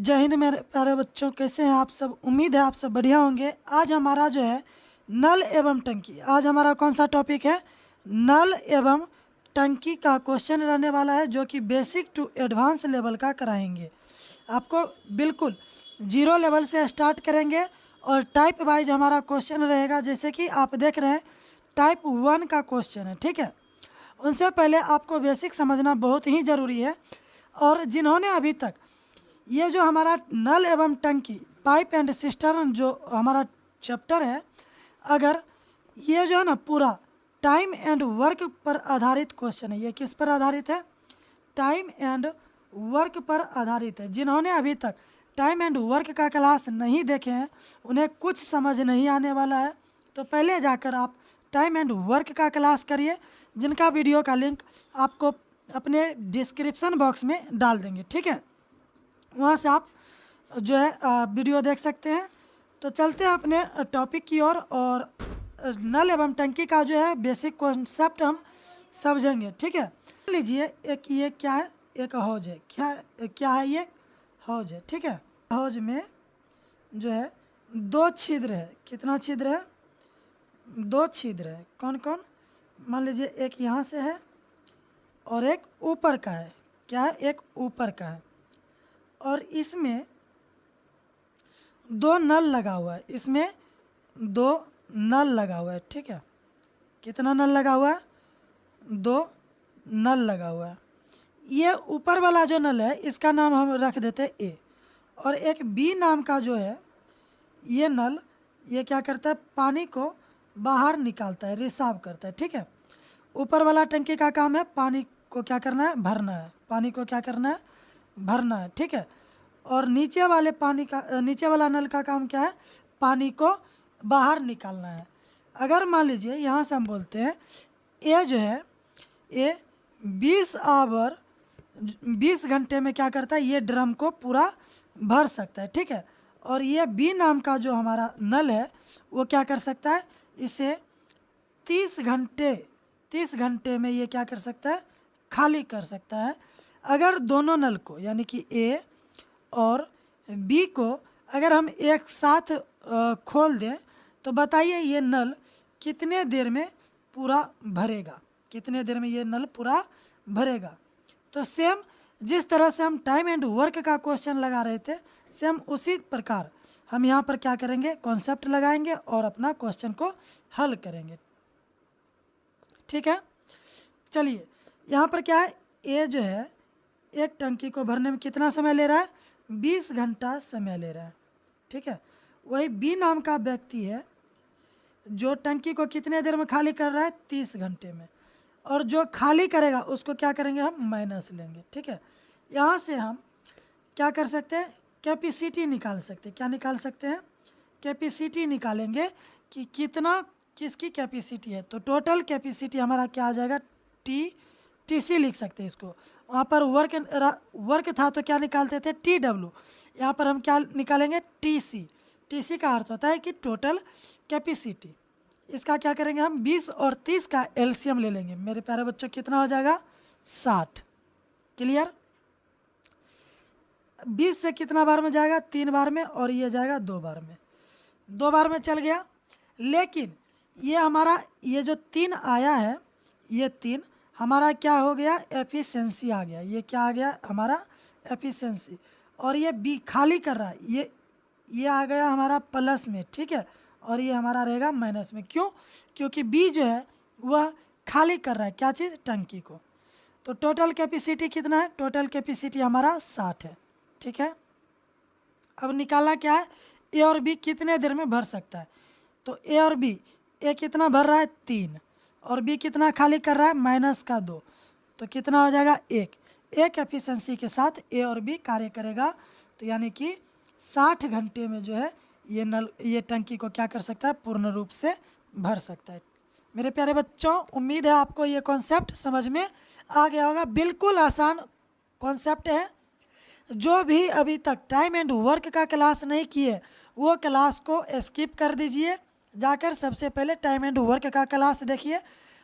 जय हिंद मेरे प्यारे बच्चों, कैसे हैं आप सब। उम्मीद है आप सब बढ़िया होंगे। आज हमारा जो है नल एवं टंकी, आज हमारा कौन सा टॉपिक है, नल एवं टंकी का क्वेश्चन रहने वाला है, जो कि बेसिक टू एडवांस लेवल का कराएंगे आपको। बिल्कुल जीरो लेवल से स्टार्ट करेंगे और टाइप वाइज हमारा क्वेश्चन रहेगा। जैसे कि आप देख रहे हैं टाइप 1 का क्वेश्चन है, ठीक है। उनसे पहले आपको बेसिक समझना बहुत ही ज़रूरी है। और जिन्होंने अभी तक ये जो हमारा नल एवं टंकी पाइप एंड सिस्टर्न जो हमारा चैप्टर है, अगर ये जो है ना पूरा टाइम एंड वर्क पर आधारित क्वेश्चन है। ये किस पर आधारित है? टाइम एंड वर्क पर आधारित है। जिन्होंने अभी तक टाइम एंड वर्क का क्लास नहीं देखे हैं, उन्हें कुछ समझ नहीं आने वाला है। तो पहले जाकर आप टाइम एंड वर्क का क्लास करिए, जिनका वीडियो का लिंक आपको अपने डिस्क्रिप्शन बॉक्स में डाल देंगे, ठीक है। वहाँ से आप जो है वीडियो देख सकते हैं। तो चलते हैं अपने टॉपिक की ओर और नल एवं टंकी का जो है बेसिक कॉन्सेप्ट हम समझेंगे, ठीक है। मान लीजिए एक ये क्या है, एक हौज है। क्या है ये? हौज है, ठीक है। हौज में जो है दो छिद्र है। कितना छिद्र है? दो छिद्र है। कौन कौन? मान लीजिए एक यहाँ से है और एक ऊपर का है। क्या है? एक ऊपर का है। और इसमें दो नल लगा हुआ है। इसमें दो नल लगा हुआ है, ठीक है। कितना नल लगा हुआ है? दो नल लगा हुआ है। ये ऊपर वाला जो नल है इसका नाम हम रख देते हैं ए। और एक बी नाम का जो है ये नल, ये क्या करता है? पानी को बाहर निकालता है, रिसाव करता है, ठीक है। ऊपर वाला टंकी का काम है पानी को क्या करना है? भरना है। पानी को क्या करना है? भरना है, ठीक है। और नीचे वाले पानी का नीचे वाला नल का काम क्या है? पानी को बाहर निकालना है। अगर मान लीजिए यहाँ से हम बोलते हैं ए जो है, ए 20 घंटे में क्या करता है? ये ड्रम को पूरा भर सकता है, ठीक है। और ये बी नाम का जो हमारा नल है वो क्या कर सकता है? इसे 30 घंटे में ये क्या कर सकता है? खाली कर सकता है। अगर दोनों नल को यानी कि ए और बी को अगर हम एक साथ खोल दें तो बताइए ये नल कितने देर में पूरा भरेगा? कितने देर में ये नल पूरा भरेगा? तो सेम जिस तरह से हम टाइम एंड वर्क का क्वेश्चन लगा रहे थे, सेम उसी प्रकार हम यहाँ पर क्या करेंगे? कॉन्सेप्ट लगाएंगे और अपना क्वेश्चन को हल करेंगे, ठीक है। चलिए यहाँ पर क्या है? ए जो है एक टंकी को भरने में कितना समय ले रहा है? 20 घंटा समय ले रहा है, ठीक है। वही बी नाम का व्यक्ति है जो टंकी को कितने देर में खाली कर रहा है? 30 घंटे में। और जो खाली करेगा उसको क्या करेंगे? हम माइनस लेंगे, ठीक है। यहाँ से हम क्या कर सकते हैं? कैपेसिटी निकाल सकते हैं। क्या निकाल सकते हैं? कैपेसिटी निकालेंगे कि कितना किसकी कैपेसिटी है। तो टोटल कैपेसिटी हमारा क्या आ जाएगा? टीसी लिख सकते हैं इसको। वहाँ पर वर्क था तो क्या निकालते थे? TW। यहाँ पर हम क्या निकालेंगे? टीसी। टीसी का अर्थ होता है कि टोटल कैपेसिटी। इसका क्या करेंगे हम? 20 और 30 का एलसीएम ले लेंगे। मेरे प्यारे बच्चों कितना हो जाएगा? 60। क्लियर? 20 से कितना बार में जाएगा? 3 बार में। और ये जाएगा 2 बार में। 2 बार में चल गया। लेकिन ये हमारा ये जो 3 आया है, ये 3 हमारा क्या हो गया? एफिशिएंसी आ गया। ये क्या आ गया? हमारा एफिशिएंसी। और ये बी खाली कर रहा है, ये आ गया हमारा प्लस में, ठीक है। और ये हमारा रहेगा माइनस में। क्यों? क्योंकि बी जो है वह खाली कर रहा है क्या चीज़? टंकी को। तो टोटल कैपेसिटी कितना है? टोटल कैपेसिटी हमारा 60 है, ठीक है। अब निकालना क्या है? ए और बी कितने देर में भर सकता है। तो ए और बी, ए कितना भर रहा है? 3। और बी कितना खाली कर रहा है? -2। तो कितना हो जाएगा? 1। एक एफिशिएंसी के साथ ए और बी कार्य करेगा। तो यानी कि 60 घंटे में जो है ये टंकी को क्या कर सकता है? पूर्ण रूप से भर सकता है। मेरे प्यारे बच्चों, उम्मीद है आपको ये कॉन्सेप्ट समझ में आ गया होगा। बिल्कुल आसान कॉन्सेप्ट है। जो भी अभी तक टाइम एंड वर्क का क्लास नहीं किए वो क्लास को स्किप कर दीजिए। जाकर सबसे पहले टाइम एंड वर्क का क्लास देखिए।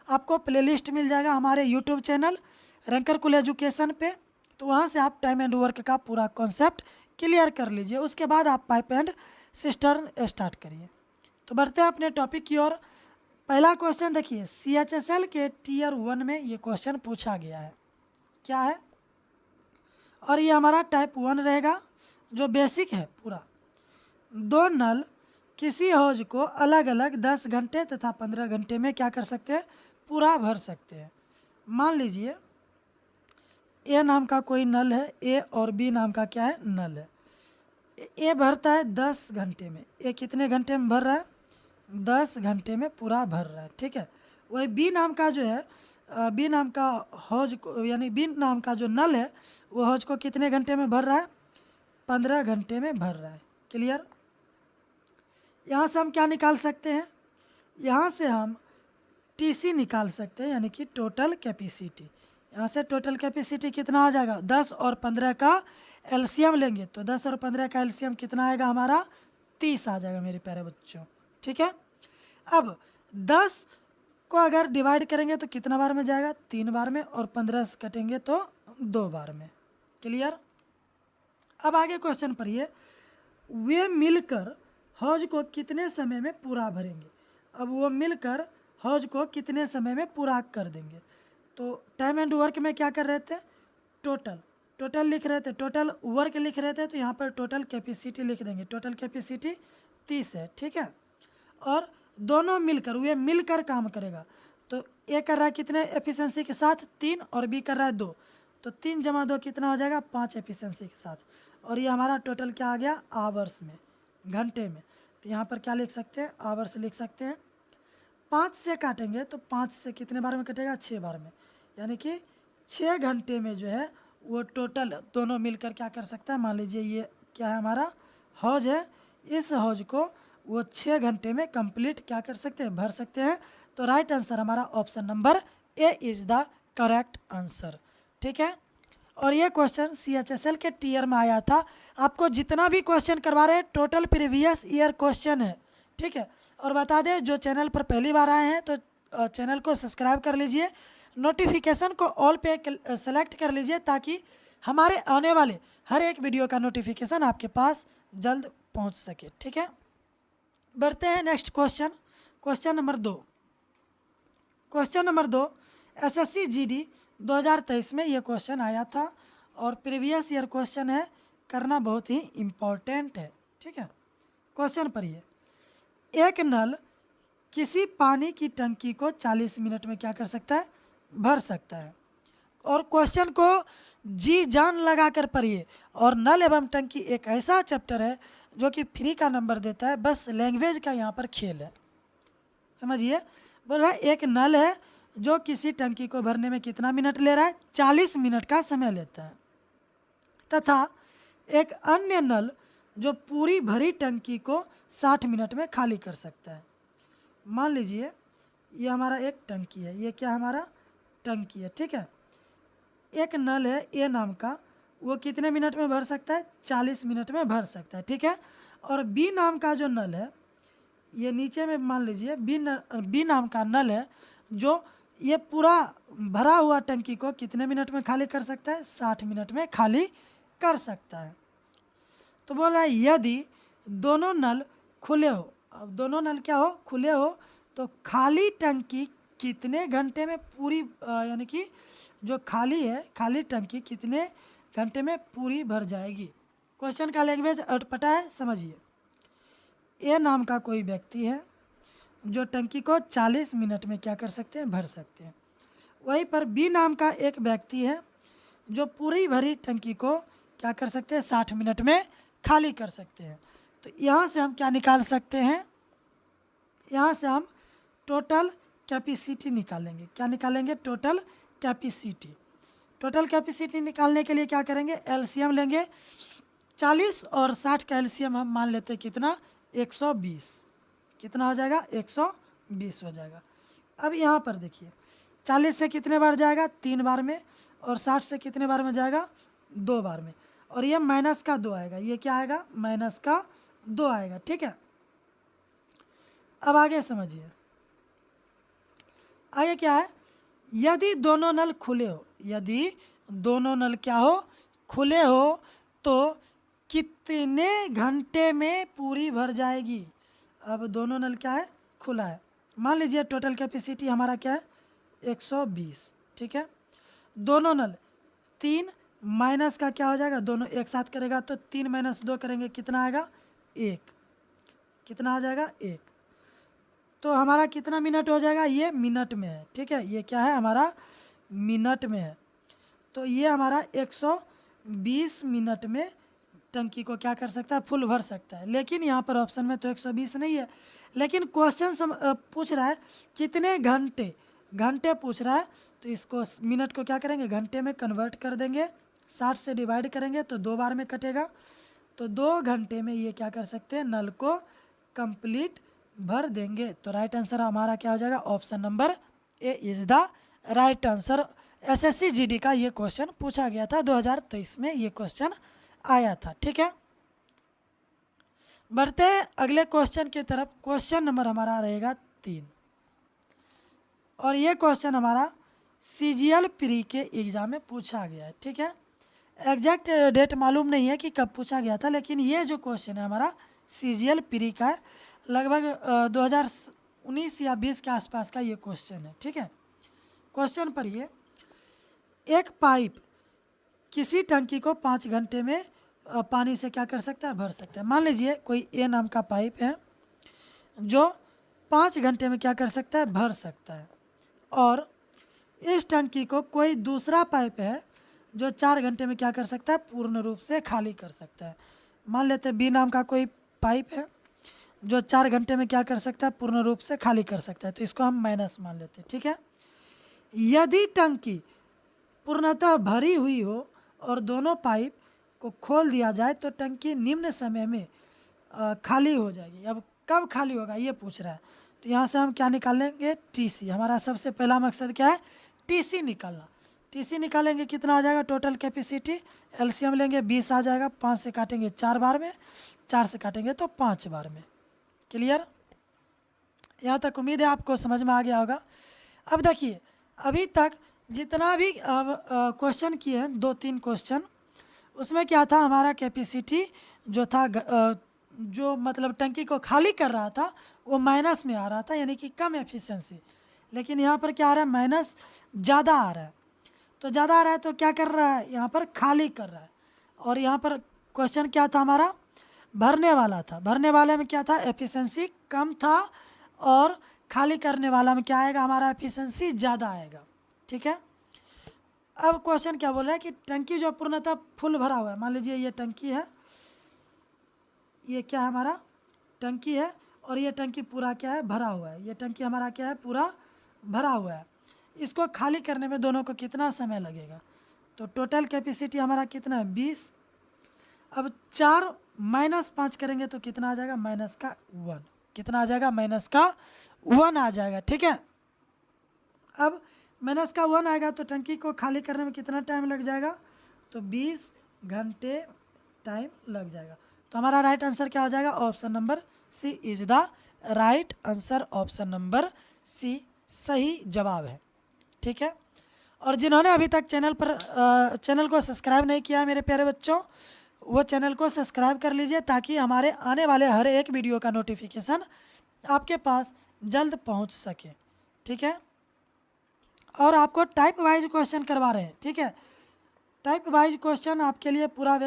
आपको प्लेलिस्ट मिल जाएगा हमारे यूट्यूब चैनल रैंकर कुल एजुकेशन पे। तो वहाँ से आप टाइम एंड वर्क का पूरा कॉन्सेप्ट क्लियर कर लीजिए, उसके बाद आप पाइप एंड सिस्टर्न स्टार्ट करिए। तो बढ़ते हैं अपने टॉपिक की ओर। पहला क्वेश्चन देखिए, CHSL के टीयर 1 में ये क्वेश्चन पूछा गया है, क्या है, और ये हमारा टाइप 1 रहेगा जो बेसिक है पूरा। दो नल किसी हौज को अलग अलग 10 घंटे तथा 15 घंटे में क्या कर सकते हैं, पूरा भर सकते हैं। मान लीजिए ए नाम का कोई नल है, ए और बी नाम का क्या है, नल है। ए भरता है 10 घंटे में, ए कितने घंटे में भर रहा है, 10 घंटे में पूरा भर रहा है, ठीक है। वही बी नाम का जो है, बी नाम का हौज को, यानी बी नाम का जो नल है वो हौज को कितने घंटे में भर रहा है, 15 घंटे में भर रहा है। क्लियर। यहाँ से हम क्या निकाल सकते हैं, यहाँ से हम TC निकाल सकते हैं, यानी कि टोटल कैपेसिटी। यहाँ से टोटल कैपेसिटी कितना आ जाएगा, 10 और 15 का एलसीएम लेंगे तो 10 और 15 का एलसीएम कितना आएगा हमारा, 30 आ जाएगा मेरे प्यारे बच्चों, ठीक है। अब 10 को अगर डिवाइड करेंगे तो कितना बार में जाएगा, 3 बार में, और 15 से कटेंगे तो 2 बार में। क्लियर। अब आगे क्वेश्चन पढ़िए, वे मिलकर हौज को कितने समय में पूरा भरेंगे। अब वो मिलकर हौज को कितने समय में पूरा कर देंगे। तो टाइम एंड वर्क में क्या कर रहे थे, टोटल लिख रहे थे, टोटल वर्क लिख रहे थे, तो यहाँ पर टोटल कैपेसिटी लिख देंगे। टोटल कैपेसिटी 30 है, ठीक है। और दोनों मिलकर, वे मिलकर काम करेगा, तो ए कर रहा है कितने एफिशिएंसी के साथ, 3, और बी कर रहा है 2, तो 3 × 2 कितना हो जाएगा, 5 एफिशिएंसी के साथ। और ये हमारा टोटल क्या आ गया, आवर्स में, घंटे में। तो यहाँ पर क्या लिख सकते हैं, आवर्स लिख सकते हैं। 5 से काटेंगे तो 5 से कितने बार में कटेगा, 6 बार में, यानी कि 6 घंटे में जो है वो टोटल दोनों मिलकर क्या कर सकता है। मान लीजिए ये क्या है, हमारा हौज है, इस हौज को वो 6 घंटे में कंप्लीट क्या कर सकते हैं, भर सकते हैं। तो राइट आंसर हमारा option number A is the correct answer, ठीक है। और ये क्वेश्चन CHSL के टीयर में आया था। आपको जितना भी क्वेश्चन करवा रहे हैं टोटल प्रीवियस ईयर क्वेश्चन है, ठीक है। और बता दें, जो चैनल पर पहली बार आए हैं तो चैनल को सब्सक्राइब कर लीजिए, नोटिफिकेशन को ऑल पे सेलेक्ट कर लीजिए, ताकि हमारे आने वाले हर एक वीडियो का नोटिफिकेशन आपके पास जल्द पहुंच सके, ठीक है। बढ़ते हैं next question, question number 2। Question number 2 SSC GD 2023 में ये क्वेश्चन आया था, और प्रीवियस ईयर क्वेश्चन है, करना बहुत ही इम्पोर्टेंट है, ठीक है। क्वेश्चन पढ़िए, एक नल किसी पानी की टंकी को 40 मिनट में क्या कर सकता है, भर सकता है। और क्वेश्चन को जी जान लगा कर पढ़िए। और नल एवं टंकी एक ऐसा चैप्टर है जो कि फ्री का नंबर देता है, बस लैंग्वेज का यहाँ पर खेल है, समझिए। बोल रहा है एक नल है जो किसी टंकी को भरने में कितना मिनट ले रहा है, 40 मिनट का समय लेता है, तथा एक अन्य नल जो पूरी भरी टंकी को 60 मिनट में खाली कर सकता है। मान लीजिए ये हमारा एक टंकी है, ये क्या हमारा टंकी है, ठीक है। एक नल है ए नाम का, वो कितने मिनट में भर सकता है, 40 मिनट में भर सकता है, ठीक है। और बी नाम का जो नल है, ये नीचे में मान लीजिए बी नाम का नल है, जो ये पूरा भरा हुआ टंकी को कितने मिनट में खाली कर सकता है, 60 मिनट में खाली कर सकता है। तो बोल रहा है यदि दोनों नल खुले हो, अब दोनों नल क्या हो, खुले हो, तो खाली टंकी कितने घंटे में पूरी, यानी कि जो खाली है, खाली टंकी कितने घंटे में पूरी भर जाएगी। क्वेश्चन का लैंग्वेज अटपटा है, समझिए। ए नाम का कोई व्यक्ति है जो टंकी को 40 मिनट में क्या कर सकते हैं, भर सकते हैं। वहीं पर बी नाम का एक व्यक्ति है जो पूरी भरी टंकी को क्या कर सकते हैं, 60 मिनट में खाली कर सकते हैं। तो यहाँ से हम क्या निकाल सकते हैं, यहाँ से हम टोटल कैपेसिटी निकालेंगे। क्या निकालेंगे, टोटल कैपेसिटी। टोटल कैपेसिटी निकालने के लिए क्या करेंगे, एलसीएम लेंगे। 40 और 60 का एलसीएम हम मान लेते हैं कितना, 120। कितना हो जाएगा, 120 हो जाएगा। अब यहाँ पर देखिए 40 से कितने बार जाएगा, 3 बार में, और 60 से कितने बार में जाएगा, 2 बार में। और ये माइनस का 2 आएगा, ये क्या आएगा, माइनस का 2 आएगा, ठीक है। अब आगे समझिए, आगे क्या है, यदि दोनों नल खुले हो, यदि दोनों नल क्या हो, खुले हो, तो कितने घंटे में पूरी भर जाएगी। अब दोनों नल क्या है, खुला है। मान लीजिए टोटल कैपेसिटी हमारा क्या है 120, ठीक है। दोनों नल 3 माइनस का क्या हो जाएगा, दोनों एक साथ करेगा तो 3 माइनस 2 करेंगे कितना आएगा 1, कितना आ जाएगा 1। तो हमारा कितना मिनट हो जाएगा, ये मिनट में है, ठीक है। ये क्या है हमारा मिनट में है। तो ये हमारा 120 मिनट में टंकी को क्या कर सकता है, फुल भर सकता है। लेकिन यहाँ पर ऑप्शन में तो 120 नहीं है, लेकिन क्वेश्चन पूछ रहा है कितने घंटे, घंटे पूछ रहा है। तो इसको मिनट को क्या करेंगे, घंटे में कन्वर्ट कर देंगे, 60 से डिवाइड करेंगे तो 2 बार में कटेगा। तो 2 घंटे में ये क्या कर सकते हैं, नल को कंप्लीट भर देंगे। तो राइट आंसर हमारा क्या हो जाएगा, option number A is the right answer. SSC GD का ये क्वेश्चन पूछा गया था, 2023 में ये क्वेश्चन आया था, ठीक है। बढ़ते हैं अगले क्वेश्चन की तरफ। क्वेश्चन नंबर हमारा रहेगा 3 और ये क्वेश्चन हमारा सीजीएल प्री के एग्जाम में पूछा गया है, ठीक है। एग्जैक्ट डेट मालूम नहीं है कि कब पूछा गया था, लेकिन ये जो क्वेश्चन है हमारा सीजीएल प्री का है, लगभग 2019 या 20 के आसपास का ये क्वेश्चन है, ठीक है। क्वेश्चन पर ये एक पाइप किसी टंकी को 5 घंटे में पानी से क्या कर सकता है, भर सकता है। मान लीजिए कोई ए नाम का पाइप है जो 5 घंटे में क्या कर सकता है, भर सकता है। और इस टंकी को कोई दूसरा पाइप है जो 4 घंटे में क्या कर सकता है, पूर्ण रूप से खाली कर सकता है। मान लेते हैं बी नाम का कोई पाइप है जो 4 घंटे में क्या कर सकता है, पूर्ण रूप से खाली कर सकता है। तो इसको हम माइनस मान लेते हैं, ठीक है। यदि टंकी पूर्णतः भरी हुई हो और दोनों पाइप को खोल दिया जाए तो टंकी निम्न समय में खाली हो जाएगी। अब कब खाली होगा ये पूछ रहा है। तो यहाँ से हम क्या निकालेंगे, टीसी। हमारा सबसे पहला मकसद क्या है, टीसी निकालना। टीसी निकालेंगे कितना आ जाएगा, टोटल कैपेसिटी। एलसीएम लेंगे 20 आ जाएगा, 5 से काटेंगे 4 बार में, 4 से काटेंगे तो 5 बार में। क्लियर, यहाँ तक उम्मीद है आपको समझ में आ गया होगा। अब देखिए अभी तक जितना भी क्वेश्चन किए हैं, 2-3 क्वेश्चन, उसमें क्या था, हमारा कैपेसिटी जो था जो मतलब टंकी को खाली कर रहा था वो माइनस में आ रहा था, यानी कि कम एफिशिएंसी। लेकिन यहाँ पर क्या आ रहा है, माइनस ज़्यादा आ रहा है। तो ज़्यादा आ रहा है तो क्या कर रहा है, यहाँ पर खाली कर रहा है। और यहाँ पर क्वेश्चन क्या था हमारा, भरने वाला था। भरने वाले में क्या था, एफिशिएंसी कम था, और खाली करने वाला में क्या आएगा, हमारा एफिशिएंसी ज़्यादा आएगा, ठीक है। अब क्वेश्चन क्या बोल रहा है कि टंकी जो पूर्णतः फुल भरा हुआ है, मान लीजिए ये टंकी है, ये क्या है हमारा टंकी है, और ये टंकी पूरा क्या है, भरा हुआ है। ये टंकी हमारा क्या है, पूरा भरा हुआ है। इसको खाली करने में दोनों को कितना समय लगेगा। तो टोटल कैपेसिटी हमारा कितना है 20। अब 4 माइनस 5 करेंगे तो कितना आ जाएगा, माइनस का 1। कितना आ जाएगा, माइनस का 1 आ जाएगा, ठीक है। अब माइनस का 1 आएगा तो टंकी को खाली करने में कितना टाइम लग जाएगा, तो 20 घंटे टाइम लग जाएगा। तो हमारा राइट आंसर क्या हो जाएगा, option number C is the right answer. Option number C सही जवाब है, ठीक है। और जिन्होंने अभी तक चैनल को सब्सक्राइब नहीं किया मेरे प्यारे बच्चों, वो चैनल को सब्सक्राइब कर लीजिए ताकि हमारे आने वाले हर एक वीडियो का नोटिफिकेशन आपके पास जल्द पहुंच सके, ठीक है। और आपको टाइप वाइज क्वेश्चन करवा रहे हैं, ठीक है। टाइप वाइज क्वेश्चन आपके लिए पूरा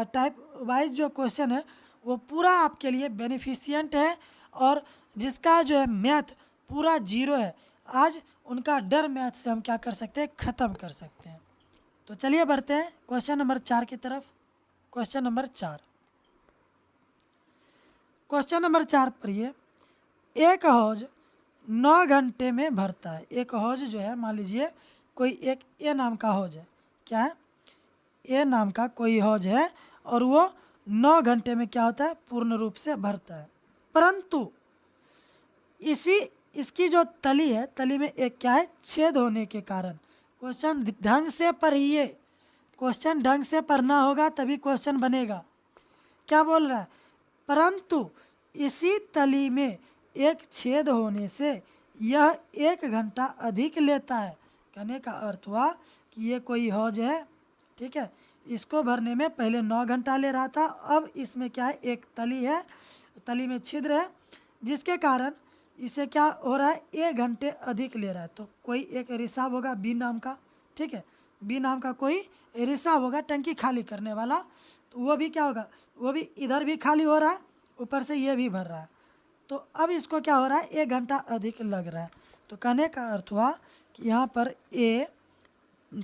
टाइप वाइज जो क्वेश्चन है वो पूरा आपके लिए बेनिफिशियंट है, और जिसका जो है मैथ पूरा 0 है, आज उनका डर मैथ से हम क्या कर सकते हैं, ख़त्म कर सकते हैं। तो चलिए बढ़ते हैं क्वेश्चन नंबर 4 की तरफ। क्वेश्चन नंबर 4, क्वेश्चन नंबर 4 पर ये एक हौज 9 घंटे में भरता है। एक हौज जो है, मान लीजिए कोई एक ए नाम का हौज है, क्या है, ए नाम का कोई हौज है, और वो 9 घंटे में क्या होता है, पूर्ण रूप से भरता है। परंतु इसकी जो तली है, तली में एक क्या है, छेद होने के कारण, क्वेश्चन ढंग से पढ़िए, क्वेश्चन ढंग से पढ़ना होगा तभी क्वेश्चन बनेगा। क्या बोल रहा है, परंतु इसी तली में एक छेद होने से यह 1 घंटा अधिक लेता है। कहने का अर्थ हुआ कि ये कोई हौज है, ठीक है, इसको भरने में पहले 9 घंटा ले रहा था, अब इसमें क्या है, एक तली है, तली में छिद्र है, जिसके कारण इसे क्या हो रहा है, 1 घंटे अधिक ले रहा है। तो कोई एक रिसाव होगा बी नाम का, ठीक है, बी नाम का कोई रिसाव होगा टंकी खाली करने वाला, तो वो भी क्या होगा, वो भी इधर भी खाली हो रहा है, ऊपर से ये भी भर रहा है, तो अब इसको क्या हो रहा है, 1 घंटा अधिक लग रहा है। तो कहने का अर्थ हुआ कि यहाँ पर ए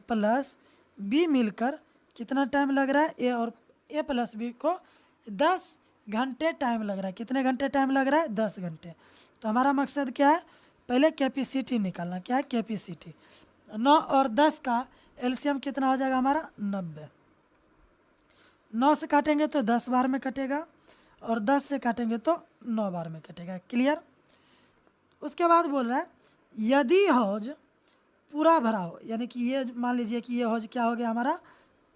प्लस बी मिलकर कितना टाइम लग रहा है, ए और ए प्लस बी को 10 घंटे टाइम लग रहा है। कितने घंटे टाइम लग रहा है, 10 घंटे। तो हमारा मकसद क्या है, पहले कैपेसिटी निकालना। क्या है कैपेसिटी, 9 और 10 का एलसीएम कितना हो जाएगा हमारा, 90। 9 से काटेंगे तो 10 बार में कटेगा, और 10 से काटेंगे तो 9 बार में कटेगा। क्लियर। उसके बाद बोल रहा है यदि हौज पूरा भरा हो, यानी कि ये मान लीजिए कि ये हौज क्या हो गया हमारा,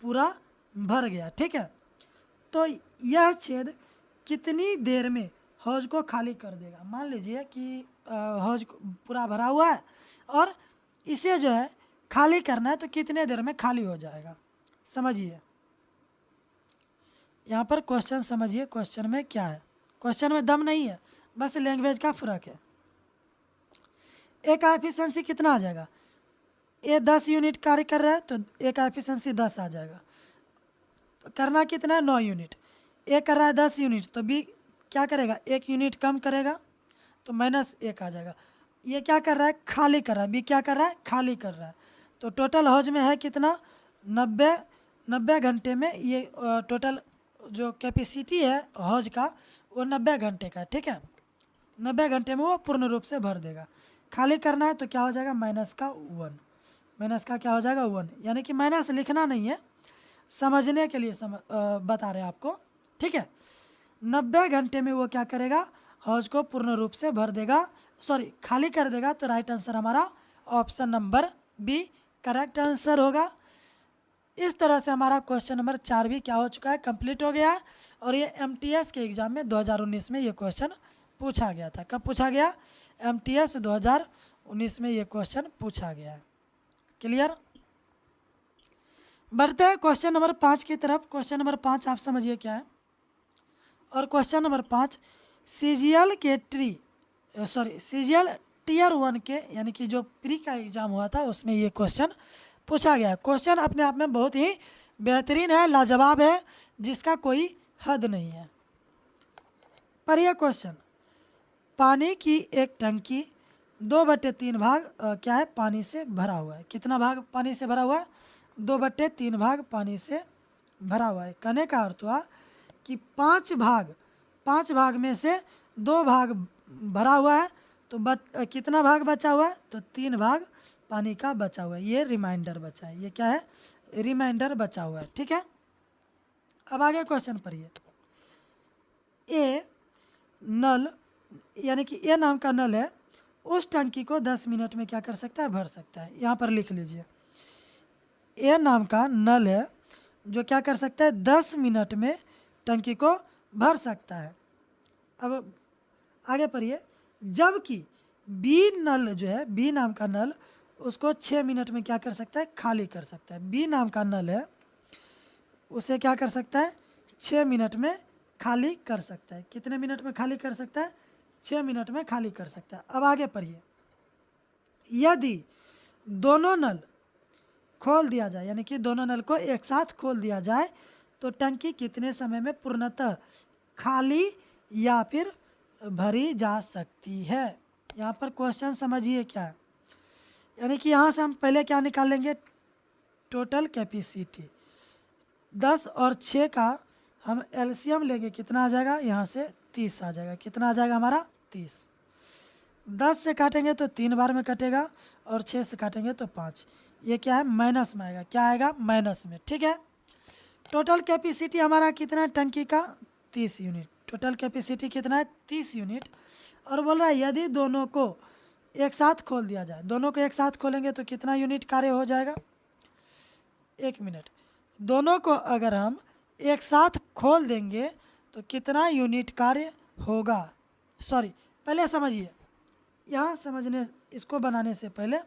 पूरा भर गया, ठीक है, तो यह छेद कितनी देर में हौज को खाली कर देगा। मान लीजिए कि हौज पूरा भरा हुआ है और इसे जो है खाली करना है, तो कितने देर में खाली हो जाएगा। समझिए यहाँ पर क्वेश्चन समझिए, क्वेश्चन में क्या है, क्वेश्चन में दम नहीं है, बस लैंग्वेज का फ़र्क है। ए का एफिशिएंसी कितना आ जाएगा, ए 10 यूनिट कार्य कर रहा है तो ए का एफिशिएंसी 10 आ जाएगा। तो करना कितना है, 9 यूनिट। ए कर रहा है 10 यूनिट, तो बी क्या करेगा, 1 यूनिट कम करेगा, तो -1 आ जाएगा। ये क्या कर रहा है, खाली कर रहा है, बी क्या कर रहा है, खाली कर रहा है। तो टोटल हौज में है कितना, 90 घंटे में ये टोटल जो कैपेसिटी है हौज का वो 90 घंटे का, ठीक है, 90 घंटे में वो पूर्ण रूप से भर देगा। खाली करना है तो क्या हो जाएगा, -1, माइनस का क्या हो जाएगा 1, यानी कि माइनस लिखना नहीं है, समझने के लिए बता रहे हैं आपको, ठीक है। 90 घंटे में वो क्या करेगा, हौज को पूर्ण रूप से भर देगा, सॉरी खाली कर देगा। तो राइट आंसर हमारा option number B correct answer होगा। इस तरह से हमारा क्वेश्चन नंबर 4 भी क्या हो चुका है, कंप्लीट हो गया है। और ये एमटीएस के एग्ज़ाम में 2019 में ये क्वेश्चन पूछा गया था। कब पूछा गया, एमटीएस 2019 में ये क्वेश्चन पूछा गया है। क्लियर। बढ़ते हैं क्वेश्चन नंबर 5 की तरफ। क्वेश्चन नंबर 5 आप समझिए क्या है। और क्वेश्चन नंबर 5 सीजीएल के सीजीएल टीयर 1 के, यानी कि जो प्री का एग्ज़ाम हुआ था उसमें ये क्वेश्चन पूछा गया है। क्वेश्चन अपने आप में बहुत ही बेहतरीन है, लाजवाब है, जिसका कोई हद नहीं है। पर यह क्वेश्चन, पानी की एक टंकी 2/3 भाग क्या है, पानी से भरा हुआ है। कितना भाग पानी से भरा हुआ है, 2/3 भाग पानी से भरा हुआ है। कहने का अर्थ हुआ कि 5 भाग में से 2 भाग भरा हुआ है, तो कितना भाग बचा हुआ है, तो 3 भाग पानी का बचा हुआ है। ये रिमाइंडर बचा है, ये क्या है, रिमाइंडर बचा हुआ है, ठीक है। अब आगे क्वेश्चन पढ़िए। ए नल, यानी कि ए नाम का नल है, उस टंकी को 10 मिनट में क्या कर सकता है, भर सकता है। यहाँ पर लिख लीजिए, ए नाम का नल है जो क्या कर सकता है, 10 मिनट में टंकी को भर सकता है। अब आगे पढ़िए। जबकि बी नल जो है, बी नाम का नल, उसको 6 मिनट में क्या कर सकता है, खाली कर सकता है। बी नाम का नल है, उसे क्या कर सकता है, 6 मिनट में खाली कर सकता है। कितने मिनट में खाली कर सकता है, 6 मिनट में खाली कर सकता है। अब आगे पढ़िए। यदि दोनों नल खोल दिया जाए, यानी कि दोनों नल को एक साथ खोल दिया जाए, तो टंकी कितने समय में पूर्णतः खाली या फिर भरी जा सकती है। यहाँ पर क्वेश्चन समझिए क्या है, यानी कि यहाँ से हम पहले क्या निकाल लेंगे, टोटल कैपेसिटी 10 और 6 का हम एलसीएम लेंगे, कितना आ जाएगा, यहाँ से 30 आ जाएगा। कितना आ जाएगा हमारा, 30। 10 से काटेंगे तो 3 बार में कटेगा, और 6 से काटेंगे तो 5। ये क्या है, माइनस में आएगा। क्या आएगा, माइनस में, ठीक है। टोटल कैपेसिटी हमारा कितना है टंकी का, 30 यूनिट। टोटल कैपेसिटी कितना है, 30 यूनिट। और बोल रहा है यदि दोनों को एक साथ खोल दिया जाए, दोनों को एक साथ खोलेंगे तो कितना यूनिट कार्य हो जाएगा, 1 मिनट। दोनों को अगर हम एक साथ खोल देंगे तो कितना यूनिट कार्य होगा। सॉरी, पहले समझिए, यहाँ समझने, इसको बनाने से पहले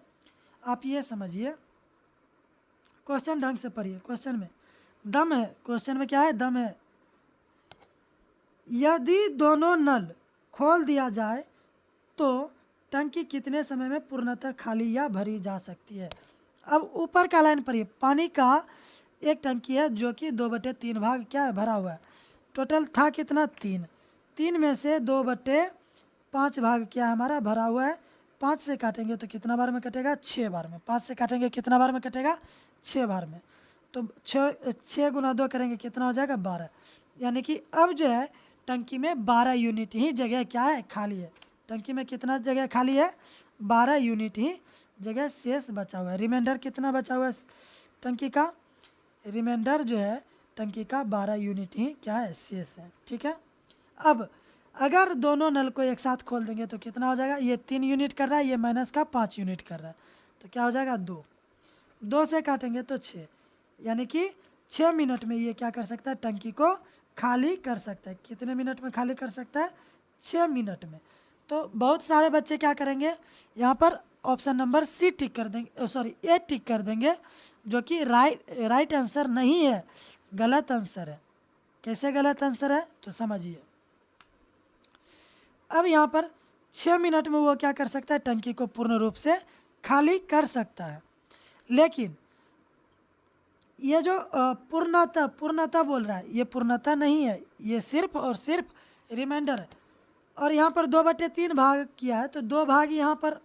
आप ये समझिए, क्वेश्चन ढंग से पढ़िए। क्वेश्चन में दम है, क्वेश्चन में क्या है, दम है। यदि दोनों नल खोल दिया जाए तो टंकी कितने समय में पूर्णतः खाली या भरी जा सकती है। अब ऊपर का लाइन पढ़िए, पानी का एक टंकी है जो कि 2/3 भाग क्या है, भरा हुआ है। टोटल था कितना, 3। 3 में से 2/5 भाग क्या है हमारा, भरा हुआ है। 5 से काटेंगे तो कितना बार में कटेगा, 6 बार में। 5 से काटेंगे कितना बार में कटेगा, 6 बार में। तो 6 गुना 2 करेंगे कितना हो जाएगा, 12। यानी कि अब जो है टंकी में 12 यूनिट ही जगह क्या है, खाली है। टंकी में कितना जगह खाली है, 12 यूनिट ही जगह शेष बचा हुआ है। रिमाइंडर कितना बचा हुआ है टंकी का, रिमाइंडर जो है टंकी का 12 यूनिट ही क्या है, शेष है। ठीक है। अब अगर दोनों नल को एक साथ खोल देंगे तो कितना हो जाएगा, ये 3 यूनिट कर रहा है, ये माइनस का 5 यूनिट कर रहा है, तो क्या हो जाएगा, 2। 2 से काटेंगे तो 6, यानी कि 6 मिनट में ये क्या कर सकता है, टंकी को खाली कर सकता है। कितने मिनट में खाली कर सकता है, 6 मिनट में। तो बहुत सारे बच्चे क्या करेंगे, यहाँ पर ऑप्शन नंबर सी टिक कर देंगे, सॉरी ए टिक कर देंगे, जो कि राइट आंसर नहीं है, गलत आंसर है। कैसे गलत आंसर है तो समझिए। अब यहाँ पर 6 मिनट में वो क्या कर सकता है, टंकी को पूर्ण रूप से खाली कर सकता है। लेकिन ये जो पूर्णतः बोल रहा है, ये पूर्णतः नहीं है, ये सिर्फ और सिर्फ रिमाइंडर है। और यहाँ पर 2/3 भाग किया है, तो 2 भाग यहाँ पर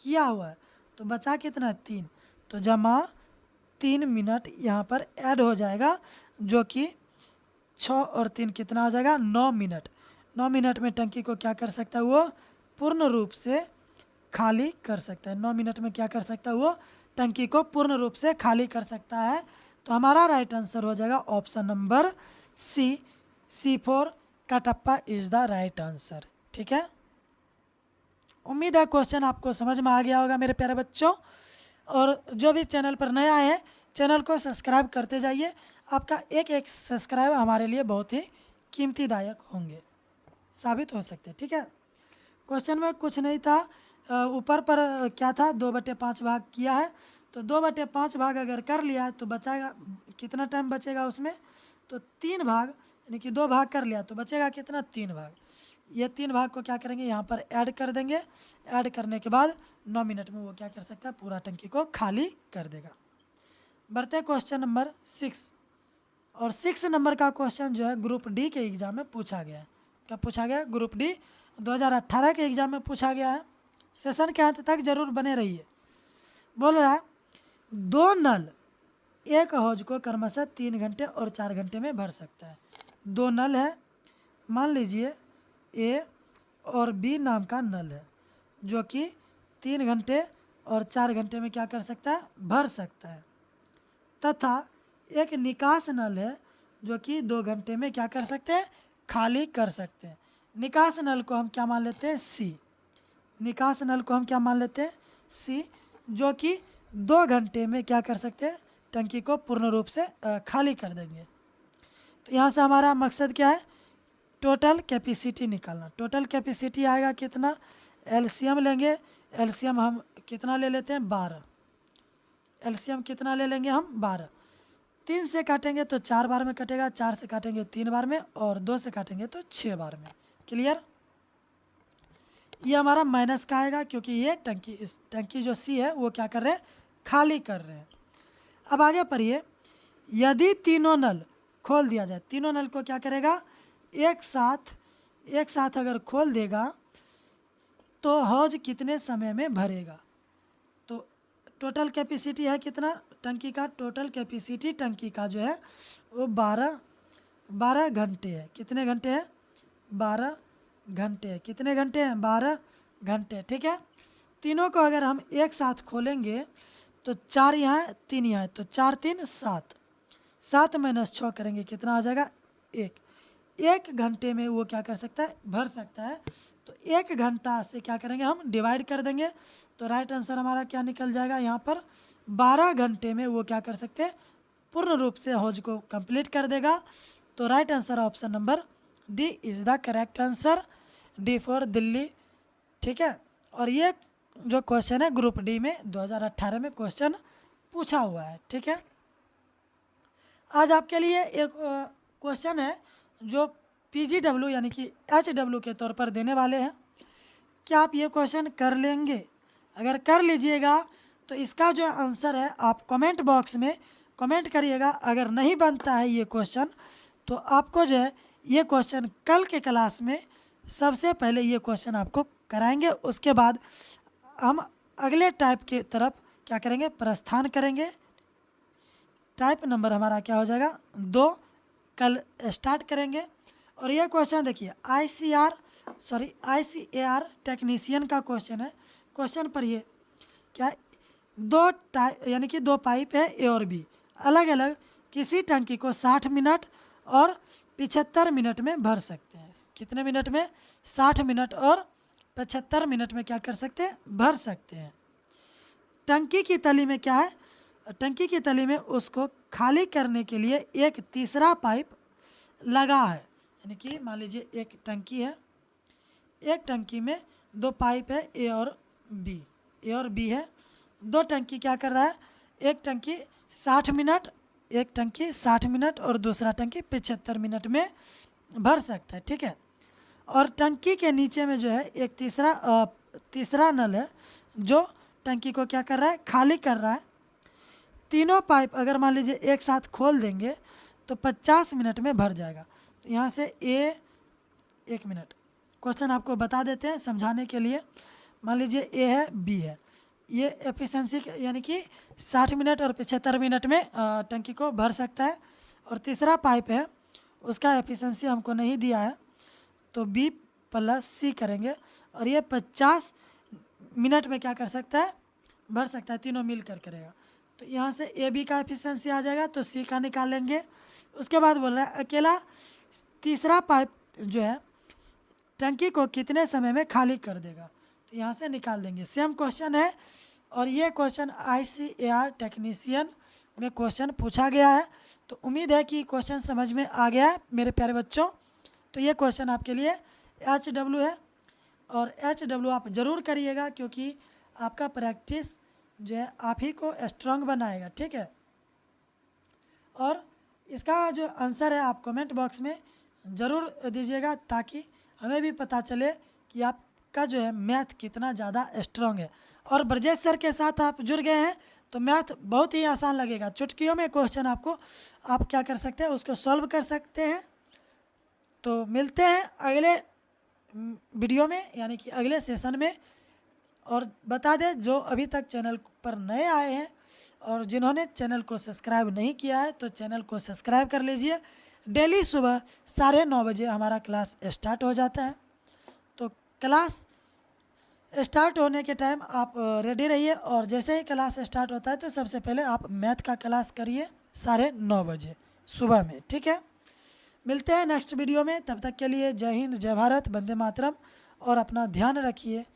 किया हुआ है, तो बचा कितना, 3। तो जमा 3 मिनट यहाँ पर ऐड हो जाएगा, जो कि 6 और 3 कितना हो जाएगा, 9 मिनट। 9 मिनट में टंकी को क्या कर सकता है, वो पूर्ण रूप से खाली कर सकता है। 9 मिनट में क्या कर सकता है, वो टंकी को पूर्ण रूप से खाली कर सकता है। तो हमारा राइट आंसर हो जाएगा option number C, C4 Kattappa is the right answer. ठीक है। उम्मीद है क्वेश्चन आपको समझ में आ गया होगा मेरे प्यारे बच्चों। और जो भी चैनल पर नया है, चैनल को सब्सक्राइब करते जाइए। आपका एक एक सब्सक्राइब हमारे लिए बहुत ही कीमतीदायक होंगे, साबित हो सकते हैं। ठीक है। क्वेश्चन में कुछ नहीं था, ऊपर पर क्या था, 2/5 भाग किया है, तो 2/5 भाग अगर कर लिया है तो बचाएगा कितना, टाइम बचेगा उसमें, तो 3 भाग, यानी कि 2 भाग कर लिया तो बचेगा कितना, 3 भाग। ये 3 भाग को क्या करेंगे, यहाँ पर ऐड कर देंगे। ऐड करने के बाद 9 मिनट में वो क्या कर सकता है, पूरा टंकी को खाली कर देगा। बढ़ते क्वेश्चन नंबर 6। और 6 नंबर का क्वेश्चन जो है ग्रुप डी के एग्जाम में पूछा गया है। क्या पूछा गया, ग्रुप डी 2018 के एग्जाम में पूछा गया है। सेशन के अंत तक जरूर बने रहिए। बोल रहा है, 2 नल एक हौज को क्रमशः 3 घंटे और 4 घंटे में भर सकता है। 2 नल है, मान लीजिए ए और बी नाम का नल है, जो कि 3 घंटे और 4 घंटे में क्या कर सकता है, भर सकता है। तथा एक निकास नल है जो कि 2 घंटे में क्या कर सकते हैं, खाली कर सकते हैं। निकास नल को हम क्या मान लेते हैं, सी। निकास नल को हम क्या मान लेते हैं, सी, जो कि 2 घंटे में क्या कर सकते हैं, टंकी को पूर्ण रूप से खाली कर देंगे। तो यहाँ से हमारा मकसद क्या है, टोटल कैपेसिटी निकालना। टोटल कैपेसिटी आएगा कितना, एलसीएम लेंगे। एलसीएम हम कितना ले लेते हैं, 12। एलसीएम कितना ले लेंगे हम, 12। 3 से काटेंगे तो 4 बार में कटेगा, 4 से काटेंगे 3 बार में, और 2 से काटेंगे तो 6 बार में। क्लियर। ये हमारा माइनस का आएगा, क्योंकि ये टंकी, इस टंकी जो सी है वो क्या कर रहे हैं, खाली कर रहे हैं। अब आगे पढ़िए, यदि तीनों नल खोल दिया जाए, तीनों नल को क्या करेगा, एक साथ अगर खोल देगा तो हौज कितने समय में भरेगा। तो टोटल कैपेसिटी है कितना टंकी का, टोटल कैपेसिटी टंकी का जो है वो 12 घंटे है। कितने घंटे हैं, 12 घंटे है। कितने घंटे हैं, 12 घंटे। ठीक है। तीनों को अगर हम एक साथ खोलेंगे तो 4 यहाँ है, 3 यहाँ है, तो 4 3 7। 7 माइनस 6 करेंगे कितना आ जाएगा, 1। 1 घंटे में वो क्या कर सकता है, भर सकता है। तो 1 घंटा से क्या करेंगे, हम डिवाइड कर देंगे, तो राइट आंसर हमारा क्या निकल जाएगा, यहाँ पर 12 घंटे में वो क्या कर सकते हैं, पूर्ण रूप से हौज को कंप्लीट कर देगा। तो right answer option number D is the correct answer, D for Delhi. ठीक है। और ये जो क्वेश्चन है ग्रुप डी में 2018 में क्वेश्चन पूछा हुआ है। ठीक है। आज आपके लिए एक क्वेश्चन है जो PGW यानी कि HW के तौर पर देने वाले हैं। क्या आप ये क्वेश्चन कर लेंगे? अगर कर लीजिएगा तो इसका जो आंसर है आप कमेंट बॉक्स में कमेंट करिएगा। अगर नहीं बनता है ये क्वेश्चन तो आपको जो है ये क्वेश्चन कल के क्लास में सबसे पहले ये क्वेश्चन आपको कराएंगे। उसके बाद हम अगले टाइप के तरफ क्या करेंगे, प्रस्थान करेंगे। टाइप नंबर हमारा क्या हो जाएगा 2, कल स्टार्ट करेंगे। और ये क्वेश्चन देखिए ICAR टेक्नीशियन का क्वेश्चन है। क्वेश्चन पर ये क्या, दो टाइप यानी कि 2 पाइप है A और B अलग अलग किसी टंकी को 60 मिनट और 75 मिनट में भर सकते हैं। कितने मिनट में? 60 मिनट और 75 मिनट में क्या कर सकते हैं, भर सकते हैं। टंकी की तली में क्या है, टंकी की तली में उसको खाली करने के लिए एक तीसरा पाइप लगा है। यानी कि मान लीजिए एक टंकी है, एक टंकी में 2 पाइप है A और B है। 2 टंकी क्या कर रहा है, एक टंकी 60 मिनट, एक टंकी 60 मिनट और दूसरा टंकी 75 मिनट में भर सकता है, ठीक है। और टंकी के नीचे में जो है एक तीसरा नल है जो टंकी को क्या कर रहा है, खाली कर रहा है। तीनों पाइप अगर मान लीजिए एक साथ खोल देंगे तो 50 मिनट में भर जाएगा। तो यहाँ से एक मिनट क्वेश्चन आपको बता देते हैं समझाने के लिए। मान लीजिए A है B है, ये एफिशिएंसी यानी कि 60 मिनट और 75 मिनट में टंकी को भर सकता है। और तीसरा पाइप है उसका एफिशिएंसी हमको नहीं दिया है तो B + C करेंगे और ये 50 मिनट में क्या कर सकता है, भर सकता है। तीनों मिल कर करेगा तो यहाँ से AB का एफिशिएंसी आ जाएगा तो C का निकालेंगे। उसके बाद बोल रहा है अकेला तीसरा पाइप जो है टंकी को कितने समय में खाली कर देगा, तो यहाँ से निकाल देंगे। सेम क्वेश्चन है और ये क्वेश्चन ICAR टेक्नीशियन में क्वेश्चन पूछा गया है। तो उम्मीद है कि क्वेश्चन समझ में आ गया है मेरे प्यारे बच्चों। तो ये क्वेश्चन आपके लिए HW है और HW आप ज़रूर करिएगा क्योंकि आपका प्रैक्टिस जो है आप ही को स्ट्रांग बनाएगा, ठीक है। और इसका जो आंसर है आप कमेंट बॉक्स में ज़रूर दीजिएगा ताकि हमें भी पता चले कि आपका जो है मैथ कितना ज़्यादा स्ट्रांग है। और ब्रजेश सर के साथ आप जुड़ गए हैं तो मैथ बहुत ही आसान लगेगा। चुटकियों में क्वेश्चन आपको आप क्या कर सकते हैं, उसको सॉल्व कर सकते हैं। तो मिलते हैं अगले वीडियो में यानी कि अगले सेशन में। और बता दें जो अभी तक चैनल पर नए आए हैं और जिन्होंने चैनल को सब्सक्राइब नहीं किया है तो चैनल को सब्सक्राइब कर लीजिए। डेली सुबह 9:30 बजे हमारा क्लास स्टार्ट हो जाता है। तो क्लास स्टार्ट होने के टाइम आप रेडी रहिए और जैसे ही क्लास स्टार्ट होता है तो सबसे पहले आप मैथ का क्लास करिए 9:30 बजे सुबह में, ठीक है। मिलते हैं नेक्स्ट वीडियो में, तब तक के लिए जय हिंद, जय भारत, वंदे मातरम और अपना ध्यान रखिए।